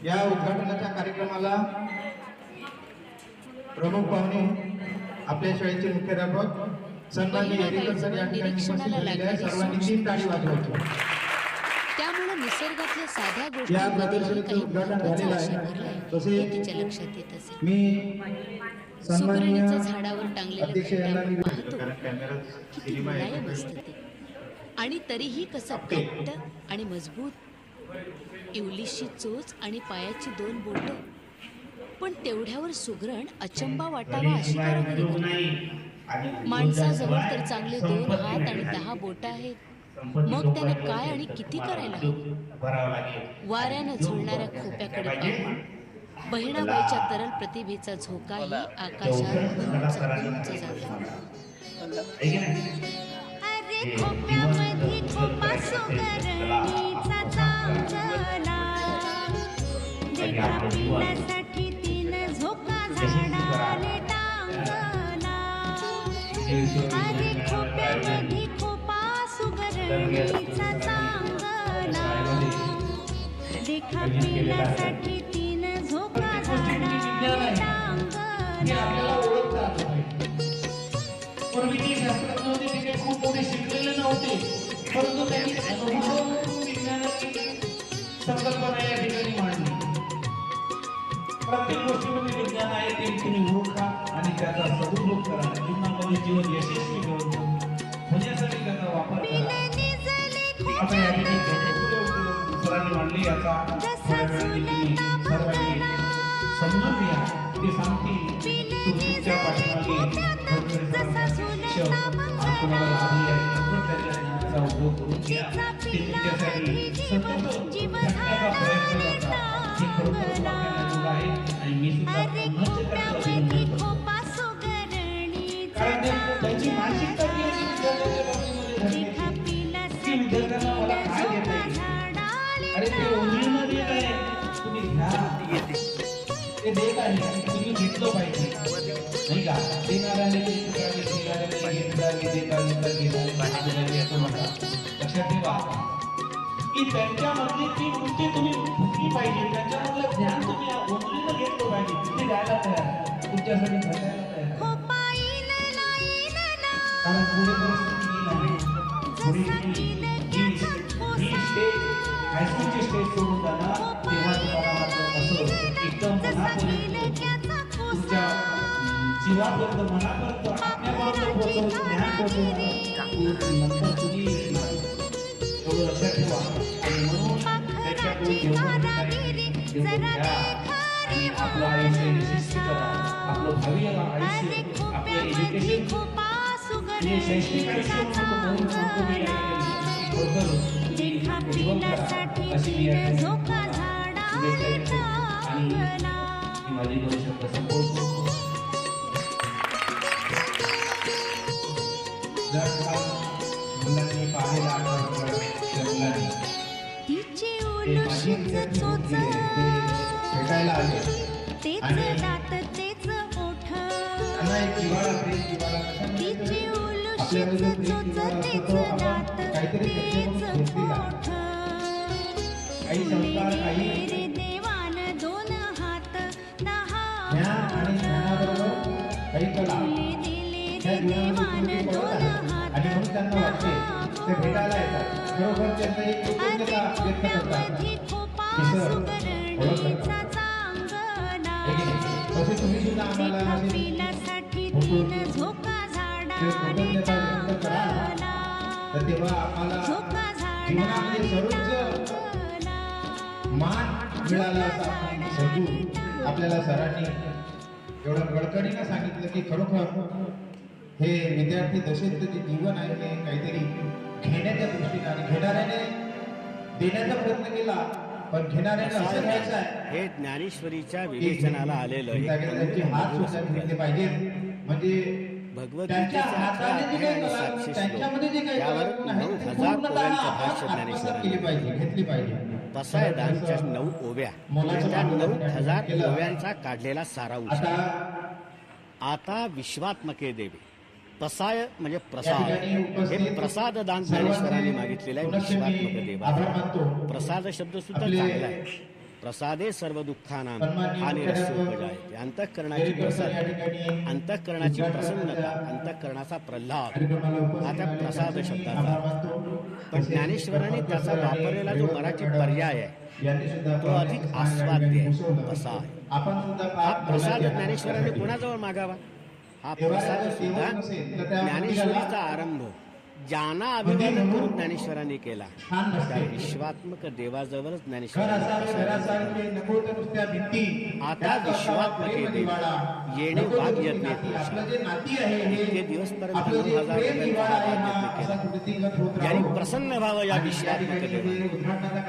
या उद्घाटनाच्या कार्यक्रमाला प्रमुख पाहुणे आपल्या शाळेचे मुख्याध्यापक सन्माननीय एरिकर सर या ठिकाणी उपस्थित झालेले आहेत. सर्वांनी 3 टाळी वाजवायची. त्यामुळे निसर्गातल्या साध्या या गोष्टींमध्ये प्रदर्शनीचं उद्घाटन झालेलं आहे. तसे तिच्या लक्षात येत असेल. मी सन्माननीय सुगरणीचं झाडावर टांगलेलं अध्यक्ष यांना घंटा पाहतो. कॅमेरा किती सिनेमा मुलायम असतं ते. आणि तरीही कसं घट्ट आणि मजबूत. इवलीशी चोच आणि पायाची 2 बोटं. पण तेवढ्यावर सुगरण अचंबा वाटावा अशी कारागिरी करते. माणसाजवळ तर चांगले 2 हात आणि 10 बोटं आहेत. मग त्याने काय आणि किती करायला हवं. वाऱ्यानं झुलणाऱ्या खोप्याकडे पाहून बहिणाबाईच्या तरल प्रतिभेचा झोकाही आकाशात उंच जातो. अरे खोप्यामध्ये खोपा सुगरणीचा चांगला, देखा पिण्यासाठी 3 झोका झाडाले टांगला. अरे खोप्यामध्ये खोपा सुगरणीचा चांगला, देखा पिण्यासाठी 3 झोका झाडाले टांगला. पूर्वीचे शास्त्रज्ञ होते ते काही खूप मोठे शिकलेले नव्हते, परंतु त्यांनी अनुभव विज्ञानाची संकल्पना या ठिकाणी मांडली. प्रत्येक गोष्टीमध्ये विज्ञान आहे ते तुम्ही ओळखा आणि त्याचा सदुपयोग करा. जीवनामध्ये जीवन यशस्वी होण्यासाठी त्याचा वापर करा. आता या ठिकाणी सरांनी मांडली याचा सर्वांनी समजून घ्या. ते सांगतील तुमच्या पाठीमागे तुम्हाला लाभली आहे. तंत्रज्ञानाचा उपयोग करून घ्या. ते तुमच्यासाठी सतत जगण्याचा प्रयत्न करतात. हे खरोखर वाक्यानुरूप आहे आणि मी सुद्धा अभिनंदन करतो. कारण त्यांची मानसिकता जी आहे ती विद्यार्थ्यांच्या बाबतीमध्ये धरण्याची. की विद्यार्थ्यांना मला काय देता येईल, अरे ते ओझीनं देत आहे, तुम्ही घ्या. ते देत आहे, तुम्ही घेतलं पाहिजे नाही का. देणाऱ्याने लक्षात ठेवा की त्यांच्यामधली ती वृत्ती तुम्ही फुटली पाहिजे. त्यांच्यामधलं ज्ञान तुम्ही ओंजळीनं घेतलं पाहिजे. ते द्यायला तयार, तुमच्यासाठी घडायला तयार. कारण पुढे परिस्थिती नाही. पुढे ही स्टेज हायस्कूलची स्टेज सोडून जाणार तेव्हा तुम्हाला मात्र असं एकदम मनापर्यंत तुमच्या जीवापर्यंत मनापर्यंत आत्म्यापर्यंत पोहोचवून ज्ञान पोहोचवणार नंतर तुम्ही एवढं लक्षात ठेवा. आणि म्हणून त्याच्याकडून जेवढं घ्या आणि आपलं आयुष्य यशस्वी करा. आपलं भावी आयुष्य, आपलं एज्युकेशन हे शैक्षणिक आयुष्य म्हणून तुम्ही जीवन करा अशी मी आणि माझी 2 शब्द संबोधतो. मुलांनी पाहायला भेटायला आले आणि त्यांना एक जिव्हाळा आपल्याला जो प्रेम जिव्हाळा असतो तो आपण काहीतरी त्याच्याकडून घेतलेला. काही संस्कार, काही ज्ञान आणि ज्ञानाबरोबर काही कला त्या जीवनामध्ये पडत आहे आणि म्हणून त्यांना वाटते ते भेटायला येतात. खरोखर त्यांना एक कृतज्ञता व्यक्त करतात की सर ओळख करतात. तसे तुम्ही सुद्धा आम्हाला कृतज्ञता व्यक्त कराल तर तेव्हा आम्हाला जीवनामध्ये सर्वोच्च मान मिळाला असं आपण समजू. आपल्याला सरांनी एवढं कळकळीनं सांगितलं की खरोखर हे विद्यार्थी दशेचं जे जीवन आहे हे काहीतरी घेण्याच्या दृष्टीने आणि घेणाऱ्याने देण्याचा प्रयत्न केला पण घेणाऱ्याने असं घ्यायचं आहे. हे ज्ञानेश्वरीच्या विवेचनाला आलेलं त्यांचे हात सुद्धा घेतले पाहिजे. म्हणजे भगवद्गीतेचा 11 आणि 700 श्लोक त्यावर 9000 ओव्यांचं भाष्य ज्ञानेश्वरांनी घेतली पाहिजे. पसायदानच्या 9 ओव्या त्या 9000 ओव्यांचा काढलेला सारांश. आता विश्वात्मके देवे पसाय म्हणजे प्रसाद. हे प्रसाद दान ज्ञानेश्वरांनी मागितलेलं आहे. विश्वात्मक देवा प्रसाद शब्द सुद्धा चांगला आहे. प्रसादे सर्व दुःखानां हानिरस्योपजायते. अंतःकरणाची अंतःकरणाची प्रसन्नता, अंतःकरणाचा प्रल्हाद हा त्या प्रसाद शब्दाचा अर्थ. पण ज्ञानेश्वरांनी त्याचा वापरलेला जो मराठी पर्याय आहे तो अधिक आस्वाद्य आहे, असा आहे. हा प्रसाद ज्ञानेश्वरांनी कोणाजवळ मागावा? हा प्रसाद सुद्धा ज्ञानेश्वरीचा आरंभ ज्यांना अभिवादन करून ज्ञानेश्वरांनी केला त्या विश्वात्मक देवाजवळच ज्ञानेश्वरांनी आता विश्वात्मके देव येणे वाघ यज्ञ इतके दिवसपर्यंत 9,000 यज्ञ केला. यांनी प्रसन्न व्हावं या विश्वात्मक देवाने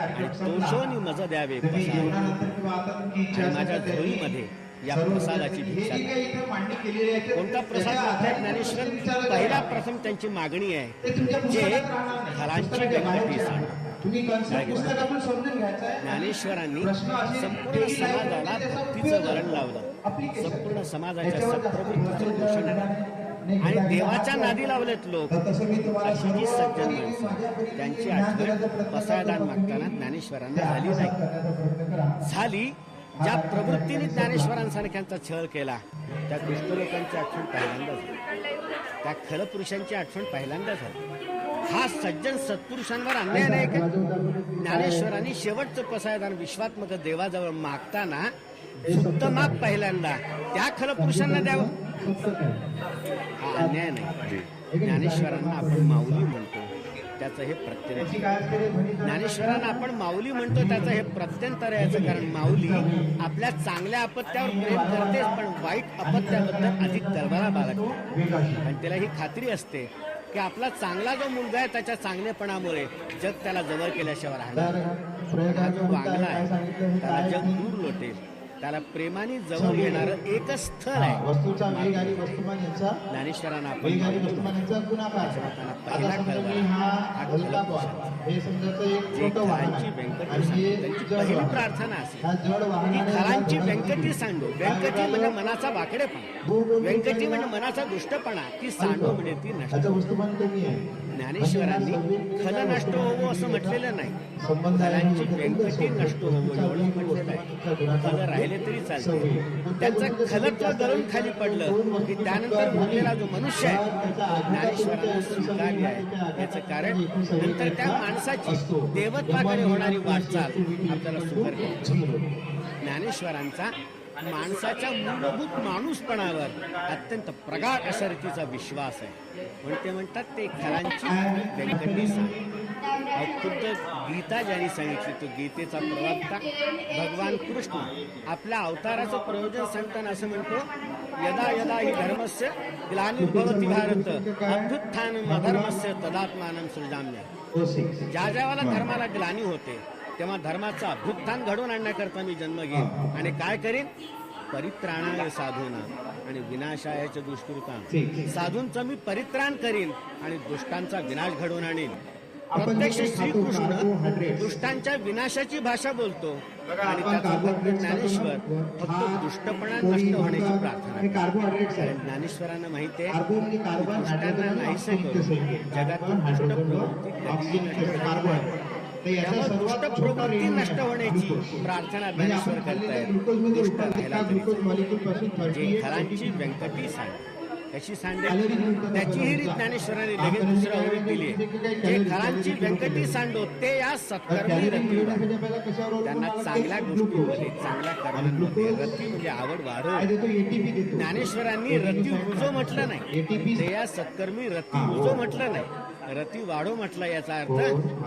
आणि तोषोनी मज द्यावे आणि माझ्या झोळीमध्ये या प्रसादाची भिक्षा द्या. कोणता प्रसाद मागताय ज्ञानेश्वर? पहिला प्रथम त्यांची मागणी आहे जे फलांची व्यक्ती सांग. ज्ञानेश्वरांनी संपूर्ण समाजाला भक्तीचं वरण लावलं, संपूर्ण समाजाच्या सत्प्रवृत्तीचं पोषण केलं आणि देवाच्या नादी लावलेत लोक. अशी जी सज्जन माणसं त्यांची आठवण पसायदान मागताना ज्ञानेश्वरांना झाली नाही. झाली ज्या प्रवृत्तीने ज्ञानेश्वरांसारख्यांचा छळ केला त्या दुष्ट लोकांची आठवण पहिल्यांदा झाली, त्या खलपुरुषांची आठवण पहिल्यांदा झाली. हा सज्जन सत्पुरुषांवर अन्याय नाही का? ज्ञानेश्वरांनी शेवटचं पसायदान विश्वात्मक देवाजवळ मागताना सुद्धा माग पहिल्यांदा त्या खलपुरुषांना द्यावं, हा अन्याय नाही. ज्ञानेश्वरांना आपण माऊली म्हणतो त्याचं हे प्रत्यंतर. ज्ञानेश्वरांना आपण माऊली म्हणतो त्याचं हे प्रत्यंतर याचं कारण माऊली आपल्या चांगल्या अपत्यावर प्रेम करतेच पण वाईट अपत्याबद्दल अधिक कळवळा बाळगते. आणि त्याला ही खात्री असते की आपला चांगला जो मुलगा आहे त्याच्या चांगलेपणामुळे जग त्याला जवळ केल्याशिवाय राहणार. हा जो वांगला आहे त्याला जग दूर लोटेल. त्याला प्रेमाने जवळ घेणारं एकच स्थळ आहे. ज्ञानेश्वरांना आपण पहिला कळवळा हा खलपुरुषांचा. जे खरांची व्यंकटी त्यांची पहिली प्रार्थना असेल की खरांची व्यंकटी सांडो. व्यंकटी म्हणजे मनाचा वाकडेपणा, व्यंकटी म्हणजे मनाचा दुष्टपणा, ती सांडो म्हणजे ती नष्ट. ज्ञानेश्वरांनी खल नष्ट होवो असं म्हटलेलं नाही, खलांची व्यंकटी नष्ट होवो एवढं म्हटलेलं आहे. खल राहिले तरी चालते. त्यांचं खलत्व गळून खाली पडलं की त्यानंतर उरलेला जो मनुष्य आहे ज्ञानेश्वरांना स्वीकारले आहे. याचं कारण नंतर त्या माणसाची देवत्वाकडे होणारी वाटचाल आपल्याला सुधारली. ज्ञानेश्वरांचा माणसाच्या मूलभूत माणूसपणावर अत्यंत प्रगाढ असरतीचा विश्वास आहे. म्हणतात ते खरांची व्यंकटी सांग. खुद्द गीता ज्यांनी सांगितली तो गीतेचा प्रवक्ता भगवान कृष्ण आपल्या अवताराचं प्रयोजन सांगताना असं म्हणतो, यदा यदा ही धर्मस्य ग्लानिर्भवति भारत अभ्युत्थानम् अधर्मस्य तदात्मानं सृजाम्यहम्. ज्या ज्यावेळेला धर्माला ग्लानी होते तेव्हा धर्माचं अभ्युत्थान घडवून आणण्याकरता मी जन्म घेईन आणि काय करीन? परित्राणाय साधूना आणि विनाशायाच्या दुष्कृतां. साधूंचं मी परित्राण करीन आणि दुष्टांचा विनाश घडवून आणीन. प्रत्यक्ष श्रीकृष्ण दुष्टांच्या विनाशाची भाषा बोलतो आणि त्याचा भक्त ज्ञानेश्वर फक्त दुष्टपणा नष्ट होण्याची प्रार्थना करतो. ज्ञानेश्वरांना माहिती आहे दुष्टांना नाहीसे करून जगातून दुष्ट प्रवृत्ती कधीही नष्ट होणार. त्यामुळे दुष्ट प्रवृत्ती नष्ट होण्याची प्रार्थना ज्ञानेश्वर करतायत. दुष्ट राहिला तरी जे खरांची व्यंकटी सांग कशी सांडेल त्याचीही रीत ज्ञानेश्वरांनी लगेच दुसऱ्या ओळीत दिली आहे. जे खरांची व्यंकटी सांडो ते या सत्कर्मी रती. त्यांना चांगल्या गोष्टींमध्ये चांगल्या कर्मांमध्ये रती म्हणजे आवड वाढव. ज्ञानेश्वरांनी रती रुजो म्हटलं नाही, ते या सत्कर्मी रती रुजो म्हटलं नाही, रती वाढो म्हटलं. याचा अर्थ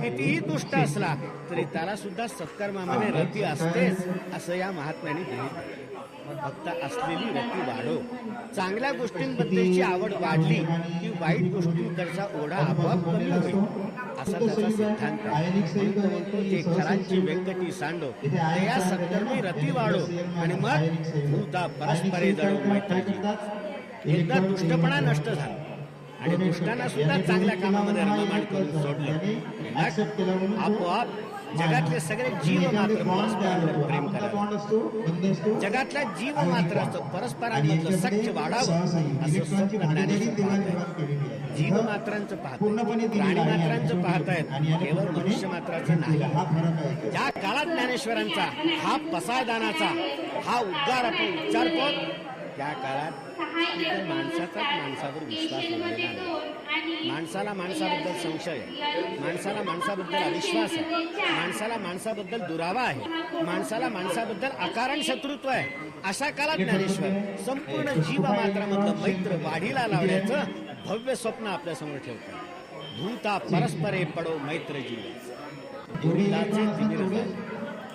कितीही दुष्ट असला तरी त्याला सुद्धा सत्कर्मामध्ये रती असतेच असं या महात्म्याने दिली. फक्त असलेली रती वाढो. चांगल्या गोष्टींबद्दलची आवड वाढली की वाईट गोष्टींकडचा ओढा आपोआप कमी होईल असा त्याचा सिद्धांत आहे. जे खरांची व्यंकटी सांडो ते या सत्कर्मी रती वाढो आणि मग भूता परस्परे जळो मैत्रीची. एकदा दुष्टपणा नष्ट झाला आणि दुष्टांना सुद्धा चांगल्या कामामध्ये रममाण करून सोडलं आपोआप जगातले सगळे जीव मात्र परस्परांवर प्रेम करावे. जगातल्या जीव मात्राचं परस्परांमधलं सख्य वाढावं असं स्वप्न ज्ञानेश्वर पाहतायत. जीव मात्रांचं पाहतायत, प्राणी मात्रांचं पाहतायत, केवळ मनुष्य मात्राचं नाही. ज्या काळात ज्ञानेश्वरांचा हा पसायदानाचा हा उद्गार आपण उच्चारतो त्या काळात माणसाचाच माणसावर विश्वास उरलेला नाही. माणसाला माणसाबद्दल संशय आहे, माणसाला माणसाबद्दल अविश्वास आहे, माणसाला माणसाबद्दल दुरावा आहे, माणसाला माणसाबद्दल अकारण शत्रुत्व आहे. अशा काळात ज्ञानेश्वर संपूर्ण जीवमात्रामधलं मैत्र वाढीला लावण्याचं भव्य स्वप्न आपल्यासमोर ठेवतात. भूता परस्परे पडो मैत्र जीव, दुरिताचे तिमिर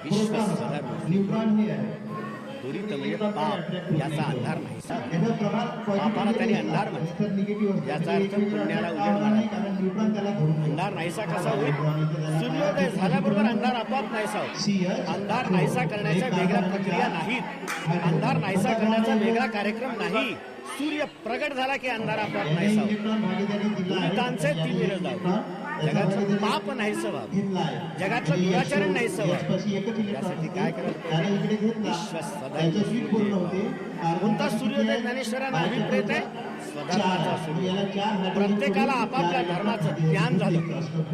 विश्व सधर्म. दुरित म्हणजे पाप, याचा अंधार नाहीसा. पापाला त्यांनी अंधार म्हणतात, याचा अर्थ पुण्याला उजेड मारा. अंधार नाहीसा कसा होईल? सूर्योदय झाल्याबरोबर अंधार आपोआप नाहीसा होईल. अंधार नाहीसा करण्याच्या वेगळ्या प्रक्रिया नाहीत, अंधार नाहीसा करण्याचा वेगळा कार्यक्रम नाही. सूर्य प्रगट झाला की अंधार आपोआप नाहीसा होईल. दुरितांचे तिमिर जाऊ, जगातलं पाप नाहीसं व्हावं, जगातलं दुराचरण नाहीसं व्हावं, यासाठी काय करायला कोणता सूर्योदय ज्ञानेश्वरांना अभिप्रेत आहे? स्वधर्माचा सूर्य. प्रत्येकाला आपापल्या धर्माचं ज्ञान झालं,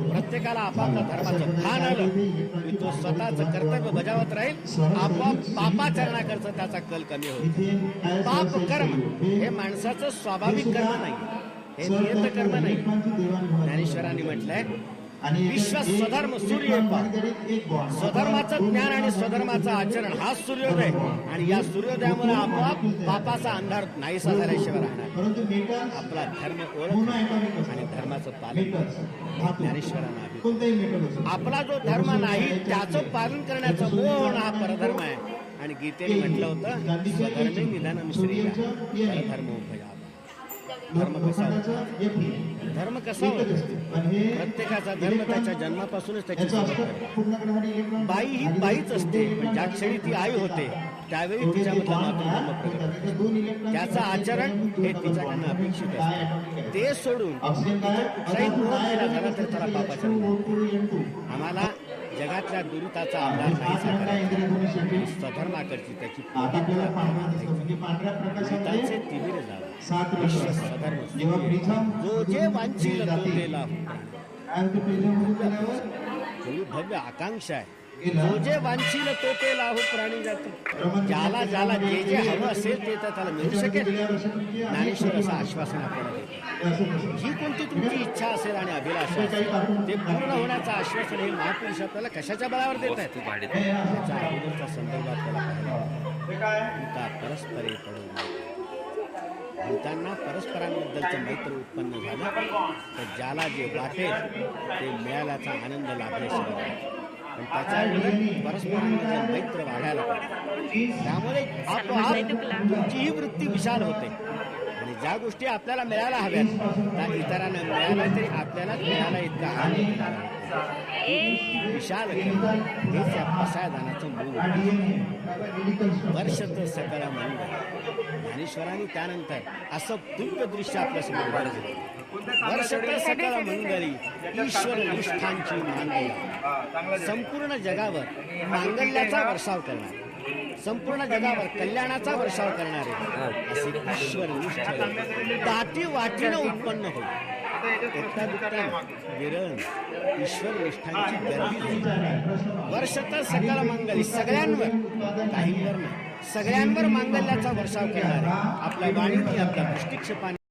प्रत्येकाला आपापल्या धर्माचं भान आलं की तो स्वतःचं कर्तव्य बजावत राहील. आपोआप पापाचरणाकरता त्याचा कल कमी होईल. पाप कर्म हे माणसाचं स्वाभाविक कर्म नाही, हे नियत कर्म नाही. ज्ञानेश्वरांनी म्हटलंय विश्व स्वधर्म सूर्य. स्वधर्माचं ज्ञान आणि स्वधर्माचं आचरण हा सूर्योदय, आणि या सूर्योदयामुळे आपोआप पापाचा अंधार नाहीसा झाल्याशिवाय राहणार. आपला धर्म ओळख आणि धर्माचं पालन ज्ञानेश्वरांना. आपला जो धर्म नाही त्याचं पालन करण्याचा मोह होणं हा परधर्म आहे. आणि गीतेने म्हटलं होतं स्वधर्मे निधनम श्रेय परधर्मो भयावह. धर्म कसा होता? धर्म कसा होता? प्रत्येकाचा धर्म त्याच्या जन्मापासूनच त्याची सुरुवात आहे. बाई ही बाईच असते, पण ज्या क्षणी ती आई होते त्यावेळी तिच्यामधला मातृधर्म प्रगट होतो. त्याचं आचरण हे तिच्याकडनं अपेक्षित असते. ते सोडून इतर कुठलाही मोह केला झाला तर त्याला पापाचरण. आम्हाला जगातल्या दुरिताचा अंदाज नाहीसा करायचा, स्वधर्माकडची त्याची दुरिताचे तिमिर जावं. विश्व स्वधर्म जो जे वांछील तो ते लाभ. भव्य आकांक्षा आहे. जो जे वांछील तो ते लाभ प्राणी जाती. ज्याला ज्याला जे जे हवं असेल ते तर त्याला मिळू शकेल. ज्ञानेश्वर असं आश्वासन आपल्याला देतो. जी कोणती तुमची इच्छा असेल आणि अभिलाषा असेल ते पूर्ण होण्याचं आश्वासन हे महापुरुष आपल्याला कशाच्या बळावर देत आहेत? त्याच्या अगोदरचा संदर्भ आपल्याला पाहिला. परस्परे पडो. भूतांना परस्परांबद्दलचं मैत्र उत्पन्न झालं तर ज्याला जे वाटेल ते मिळाल्याचा आनंद लाभल्याशिवाय. पण त्याच्या परस्परांबद्दल मैत्र वाढायला पाहिजे. त्यामुळे आपोआप तुमची ही वृत्ती विशाल होते आणि ज्या गोष्टी आपल्याला मिळायला हव्यात त्या इतरांना मिळाल्या तरी आपल्याला मिळाला इतका आनंद विशाल हेच या पसायदानाचं मूळ. वर्षत सकळ मंगल. ज्ञानेश्वरांनी त्यानंतर असं दिव्य दृश्य आपल्यासमोर उभारलं. वर्षत सकळ मंगली ईश्वर निष्ठांची मांगल्या. संपूर्ण जगावर मांगल्याचा वर्षाव करणार, संपूर्ण जगावर कल्याणाचा वर्षाव करणारे असे ईश्वर निष्ठ दाटी वाटीनं उत्पन्न होईल. एकटा दुखता विरण ईश्वर निष्ठांची गर्दी. वर्षत सकळ मंगली सगळ्यांवर, काहींवर नाही, सगळ्यांवर मांगल्याचा वर्षाव करणारे आपल्या वाणीने आपल्या दृष्टिक्षेपाने